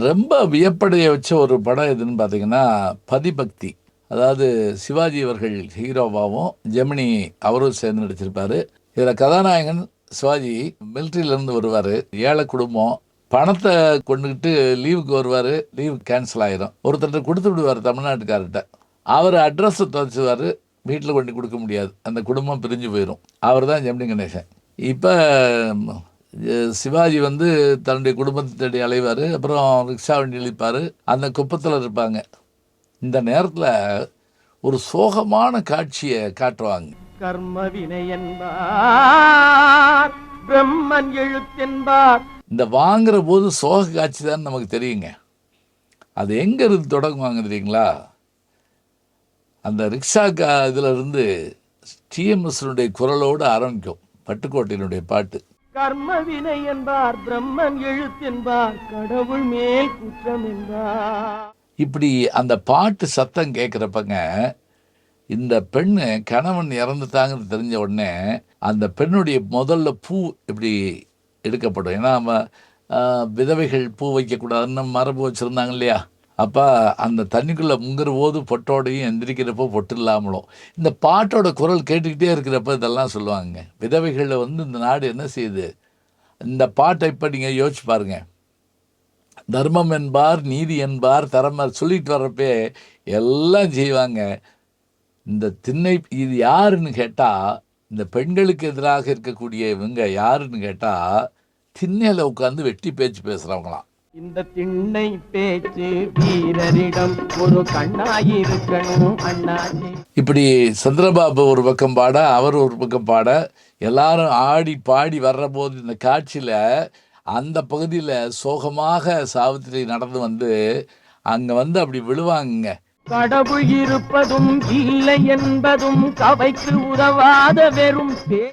ரொம்ப வியப்படைய வச்ச ஒரு படம் எதுன்னு பார்த்தீங்கன்னா, பதிபக்தி. அதாவது சிவாஜி அவர்கள் ஹீரோவாவும், ஜெமினி அவரும் சேர்ந்து நடிச்சிருப்பாரு. இதில கதாநாயகன் சிவாஜி மிலிட்டரியிலேருந்து வருவாரு. ஏழை குடும்பம். பணத்த கொண்டுகிட்டு லீவுக்கு வருவாரு. லீவ் கேன்சல் ஆயிரும். ஒருத்தர்ட்ட குடுத்து விடுவாரு தமிழ்நாட்டுக்காரர்ட்ட. அவரு அட்ரஸ தொலைச்சுருவாரு. வீட்ல கொண்டு குடுக்க முடியாது. அந்த குடும்பம் பிரிஞ்சு போயிரும். அவர் தான் ஜெமினி கணேசன். இப்ப சிவாஜி வந்து தன்னுடைய குடும்பத்தை தேடி அலைவார். அப்புறம் ரிக்ஷா வண்டி இழுப்பார். அந்த குப்பத்தில் இருப்பாங்க. இந்த நேரத்தில் ஒரு சோகமான காட்சியை காட்டுவாங்க. கர்ம வினை என்பார், பிரம்மன் எழுத்தென்பார். இந்த வாங்குற போது சோக காட்சி தான் நமக்கு தெரியுங்க. அது எங்க இருந்து தொடங்குவாங்க தெரியுங்களா? அந்த ரிக்ஷா இதில் இருந்து டிஎம்எஸ்னுடைய குரலோடு ஆரம்பிக்கும். பட்டுக்கோட்டையினுடைய பாட்டு. கர்ம வினை என்பார், பிரம்மன் எழுத்தென்பார், கடவுள் மேல் குற்றம் என்பார். இப்படி அந்த பாட்டு சத்தம் கேட்குறப்பங்க, இந்த பெண்ணு கணவன் இறந்துட்டாங்கன்னு தெரிஞ்ச உடனே அந்த பெண்ணுடைய முதல்ல பூ இப்படி எடுக்கப்படும். ஏன்னா விதவைகள் பூ வைக்கக்கூடாதுன்னு மரபு வச்சுருந்தாங்க இல்லையா? அப்போ அந்த தண்ணிக்குள்ளே முங்குற போது பொட்டோடையும் எந்திரிக்கிறப்போ பொட்டு இல்லாமலும் இந்த பாட்டோட குரல் கேட்டுக்கிட்டே இருக்கிறப்ப இதெல்லாம் சொல்லுவாங்க. விதவைகளில் வந்து இந்த நாடு என்ன செய்யுது? இந்த பாட்டை இப்போ நீங்கள் யோசிச்சு பாருங்க. தர்மம் என்பார், நீதி என்பார், தரமர் சொல்லிட்டு வர்றப்பே எல்லாம் செய்வாங்க. இந்த திண்ணை இது யாருன்னு கேட்டால், இந்த பெண்களுக்கு எதிராக இருக்கக்கூடிய இவங்க யாருன்னு கேட்டால், திண்ணையில் உட்காந்து வெட்டி பேச்சு பேசுகிறவங்களாம். இந்த திண்ணை பேச்சு வீரரிடம் ஒரு கண்ணாயிருக்கணும் அண்ணாச்சி. இப்படி சந்திரபாபு ஒரு பக்கம் பாட, அவர் ஒரு பக்கம் பாட, எல்லாரும் ஆடி பாடி வர்ற போது இந்த காட்சியில் அந்த பகுதியில் சோகமாக சாவித்திரி நடந்து வந்து அங்கே வந்து அப்படி விழுவாங்க. கடவுள் இருப்பதும் இல்லை என்பதும் கவைக்கு உதவாத வெறும்